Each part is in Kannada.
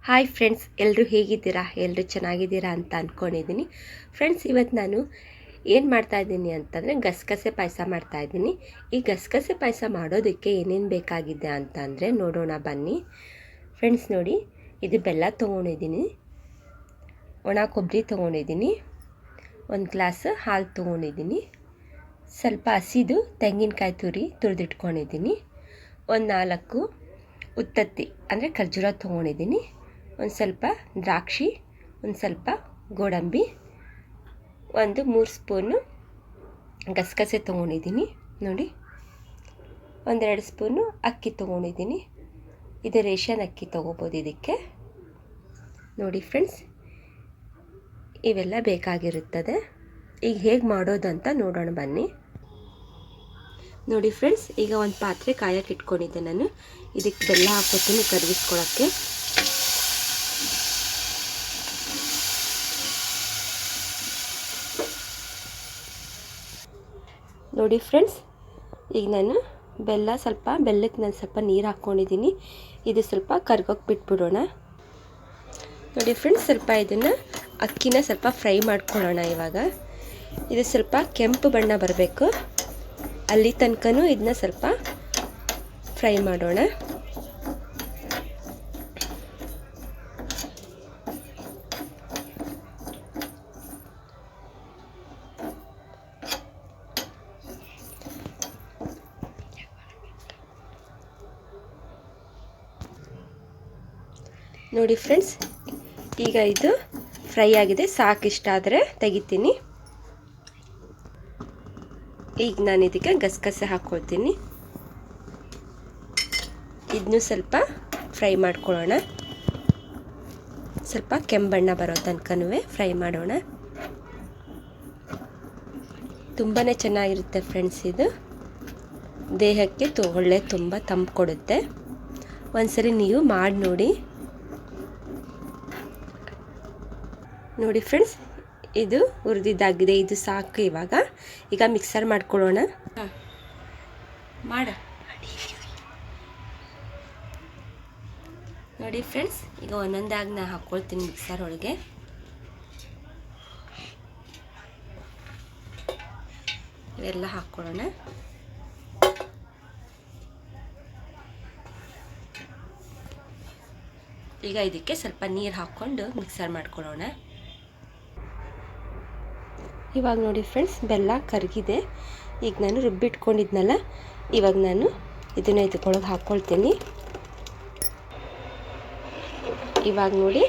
ಹಾಯ್ ಫ್ರೆಂಡ್ಸ್, ಎಲ್ಲರೂ ಹೇಗಿದ್ದೀರಾ? ಎಲ್ಲರೂ ಚೆನ್ನಾಗಿದ್ದೀರಾ ಅಂತ ಅಂದ್ಕೊಂಡಿದ್ದೀನಿ. ಫ್ರೆಂಡ್ಸ್, ಇವತ್ತು ನಾನು ಏನು ಮಾಡ್ತಾಯಿದ್ದೀನಿ ಅಂತಂದರೆ ಗಸಗಸೆ ಪಾಯಸ ಮಾಡ್ತಾಯಿದ್ದೀನಿ. ಈ ಗಸಗಸೆ ಪಾಯಸ ಮಾಡೋದಕ್ಕೆ ಏನೇನು ಬೇಕಾಗಿದೆ ಅಂತಂದರೆ ನೋಡೋಣ ಬನ್ನಿ. ಫ್ರೆಂಡ್ಸ್ ನೋಡಿ, ಇದು ಬೆಲ್ಲ ತೊಗೊಂಡಿದ್ದೀನಿ, ಒಣ ಕೊಬ್ಬರಿ ತೊಗೊಂಡಿದ್ದೀನಿ, ಒಂದು ಗ್ಲಾಸ್ ಹಾಲು ತೊಗೊಂಡಿದ್ದೀನಿ, ಸ್ವಲ್ಪ ಹಸಿದು ತೆಂಗಿನಕಾಯಿ ತುರಿದಿಟ್ಕೊಂಡಿದ್ದೀನಿ, ಒಂದು 4 ಉತ್ತತ್ತಿ ಅಂದರೆ ಖರ್ಜೂರ ತೊಗೊಂಡಿದ್ದೀನಿ, ಒಂದು ಸ್ವಲ್ಪ ದ್ರಾಕ್ಷಿ, ಒಂದು ಸ್ವಲ್ಪ ಗೋಡಂಬಿ, ಒಂದು 3 ಸ್ಪೂನು ಗಸಗಸೆ ತೊಗೊಂಡಿದ್ದೀನಿ ನೋಡಿ, 1-2 ಸ್ಪೂನು ಅಕ್ಕಿ ತೊಗೊಂಡಿದ್ದೀನಿ. ಇದು ರೇಷನ್ ಅಕ್ಕಿ ತೊಗೋಬೋದು ಇದಕ್ಕೆ. ನೋಡಿ ಫ್ರೆಂಡ್ಸ್, ಇವೆಲ್ಲ ಬೇಕಾಗಿರುತ್ತದೆ. ಈಗ ಹೇಗೆ ಮಾಡೋದು ಅಂತ ನೋಡೋಣ ಬನ್ನಿ. ನೋಡಿ ಫ್ರೆಂಡ್ಸ್, ಈಗ ಒಂದು ಪಾತ್ರೆ ಕಾಯಕ್ಕೆ ಇಟ್ಕೊಂಡಿದ್ದೆ ನಾನು. ಇದಕ್ಕೆ ಬೆಲ್ಲ ಹಾಕ್ಕೊತೀನಿ ಕರಗಿಸ್ಕೊಳ್ಳೋಕ್ಕೆ. ನೋಡಿ ಫ್ರೆಂಡ್ಸ್, ಈಗ ನಾನು ಬೆಲ್ಲಕ್ಕೆ ನಾನು ಸ್ವಲ್ಪ ನೀರು ಹಾಕ್ಕೊಂಡಿದ್ದೀನಿ. ಇದು ಸ್ವಲ್ಪ ಕರ್ಗೋಕ್ಕೆ ಬಿಟ್ಬಿಡೋಣ. ನೋಡಿ ಫ್ರೆಂಡ್ಸ್, ಸ್ವಲ್ಪ ಇದನ್ನು ಅಕ್ಕಿನ ಸ್ವಲ್ಪ ಫ್ರೈ ಮಾಡ್ಕೊಳ್ಳೋಣ. ಇವಾಗ ಇದು ಸ್ವಲ್ಪ ಕೆಂಪು ಬಣ್ಣ ಬರಬೇಕು, ಅಲ್ಲಿ ತನಕನೂ ಇದನ್ನ ಸ್ವಲ್ಪ ಫ್ರೈ ಮಾಡೋಣ. ನೋಡಿ ಫ್ರೆಂಡ್ಸ್, ಈಗ ಇದು ಫ್ರೈ ಆಗಿದೆ, ಸಾಕಿಷ್ಟ ಆದರೆ ತೆಗಿತೀನಿ. ಈಗ ನಾನು ಇದಕ್ಕೆ ಗಸಗಸೆ ಹಾಕ್ಕೊಳ್ತೀನಿ. ಇದನ್ನು ಸ್ವಲ್ಪ ಫ್ರೈ ಮಾಡ್ಕೊಳ್ಳೋಣ, ಸ್ವಲ್ಪ ಕೆಂಬಣ್ಣ ಬರೋ ತನಕನೂ ಫ್ರೈ ಮಾಡೋಣ. ತುಂಬಾ ಚೆನ್ನಾಗಿರುತ್ತೆ ಫ್ರೆಂಡ್ಸ್, ಇದು ದೇಹಕ್ಕೆ ಒಳ್ಳೆ ತುಂಬ ತಂಪು ಕೊಡುತ್ತೆ. ಒಂದ್ಸರಿ ನೀವು ಮಾಡಿ ನೋಡಿ. ನೋಡಿ ಫ್ರೆಂಡ್ಸ್, ಇದು ಹುರಿದಿದ್ದಾಗಿದೆ, ಇದು ಸಾಕು. ಈಗ ಮಿಕ್ಸರ್ ಮಾಡ್ಕೊಳ್ಳೋಣ. ನೋಡಿ ಫ್ರೆಂಡ್ಸ್, ಈಗ ಒಂದೊಂದಾಗಿ ನಾನು ಹಾಕ್ಕೊಳ್ತೀನಿ ಮಿಕ್ಸರ್ ಒಳಗೆ. ಇವೆಲ್ಲ ಹಾಕ್ಕೊಳ್ಳೋಣ. ಈಗ ಇದಕ್ಕೆ ಸ್ವಲ್ಪ ನೀರು ಹಾಕ್ಕೊಂಡು ಮಿಕ್ಸರ್ ಮಾಡ್ಕೊಳ್ಳೋಣ. ಇವಾಗ ನೋಡಿ ಫ್ರೆಂಡ್ಸ್, ಬೆಲ್ಲ ಕರಗಿದೆ. ಈಗ ನಾನು ರುಬ್ಬಿಟ್ಕೊಂಡಿದ್ನಲ್ಲ, ಇವಾಗ ನಾನು ಇದನ್ನು ಇದಕ್ಕೊಳಗೆ ಹಾಕ್ಕೊಳ್ತೀನಿ. ಇವಾಗ ನೋಡಿ,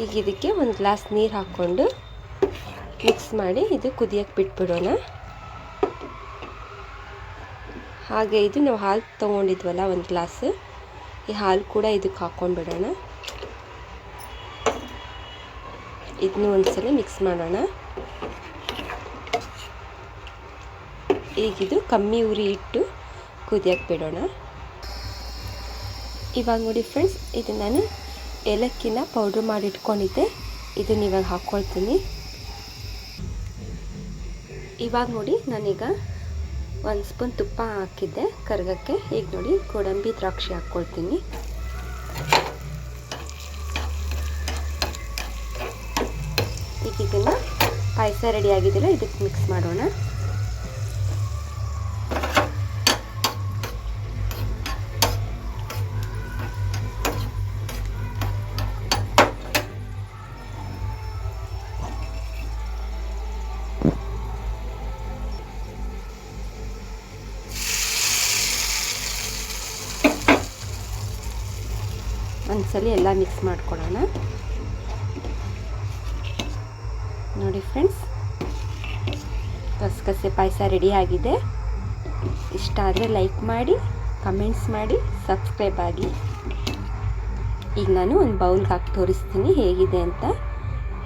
ಈಗ ಇದಕ್ಕೆ ಒಂದು ಗ್ಲಾಸ್ ನೀರು ಹಾಕ್ಕೊಂಡು ಮಿಕ್ಸ್ ಮಾಡಿ ಇದು ಕುದಿಯೋಕ್ಕೆ ಬಿಟ್ಬಿಡೋಣ. ಹಾಗೆ ಇದು ನಾವು ಹಾಲು ತೊಗೊಂಡಿದ್ವಲ್ಲ ಒಂದು ಗ್ಲಾಸ್, ಈ ಹಾಲು ಕೂಡ ಇದಕ್ಕೆ ಹಾಕ್ಕೊಂಡ್ಬಿಡೋಣ. ಇದನ್ನು ಒಂದ್ಸಲ ಮಿಕ್ಸ್ ಮಾಡೋಣ. ಈಗಿದು ಕಮ್ಮಿ ಉರಿ ಇಟ್ಟು ಕುದಿಯೋಕ್ಕೆ ಬಿಡೋಣ. ಇವಾಗ ನೋಡಿ ಫ್ರೆಂಡ್ಸ್, ಇದು ನಾನು ಏಲಕ್ಕಿನ ಪೌಡ್ರ್ ಮಾಡಿ ಇಟ್ಕೊಂಡಿದ್ದೆ, ಇದನ್ನ ಇವಾಗ ಹಾಕ್ಕೊಳ್ತೀನಿ. ಇವಾಗ ನೋಡಿ, ನಾನೀಗ 1 ಸ್ಪೂನ್ ತುಪ್ಪ ಹಾಕಿದ್ದೆ ಕರ್ಗಕ್ಕೆ. ಈಗ ನೋಡಿ, ಗೋಡಂಬಿ ದ್ರಾಕ್ಷಿ ಹಾಕ್ಕೊಳ್ತೀನಿ. ಈಗ ಇದನ್ನು ಪಾಯಸ ರೆಡಿ ಆಗಿದೆಯಲ್ಲ, ಇದಕ್ಕೆ ಮಿಕ್ಸ್ ಮಾಡೋಣ. ಒಂದ್ಸಲ ಎಲ್ಲ ಮಿಕ್ಸ್ ಮಾಡ್ಕೊಳ್ಳೋಣ. ನೋಡಿ ಫ್ರೆಂಡ್ಸ್, ಗಸಗಸೆ ಪಾಯಸ ರೆಡಿ ಆಗಿದೆ. ಇಷ್ಟ ಆದರೆ ಲೈಕ್ ಮಾಡಿ, ಕಮೆಂಟ್ಸ್ ಮಾಡಿ, ಸಬ್ಸ್ಕ್ರೈಬ್ ಆಗಿ. ಈಗ ನಾನು ಒಂದು ಬೌಲ್ಗೆ ಹಾಕಿ ತೋರಿಸ್ತೀನಿ ಹೇಗಿದೆ ಅಂತ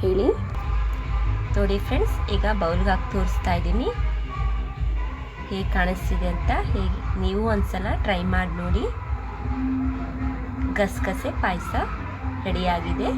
ಹೇಳಿ. ನೋಡಿ ಫ್ರೆಂಡ್ಸ್, ಈಗ ಬೌಲ್ಗೆ ಹಾಕಿ ತೋರಿಸ್ತಾ ಇದ್ದೀನಿ ಹೇಗೆ ಕಾಣಿಸ್ತಿದೆ ಅಂತ. ನೀವು ಒಂದ್ಸಲ ಟ್ರೈ ಮಾಡಿ ನೋಡಿ. ಗಸಗಸೆ ಪಾಯಸ ರೆಡಿಯಾಗಿದೆ.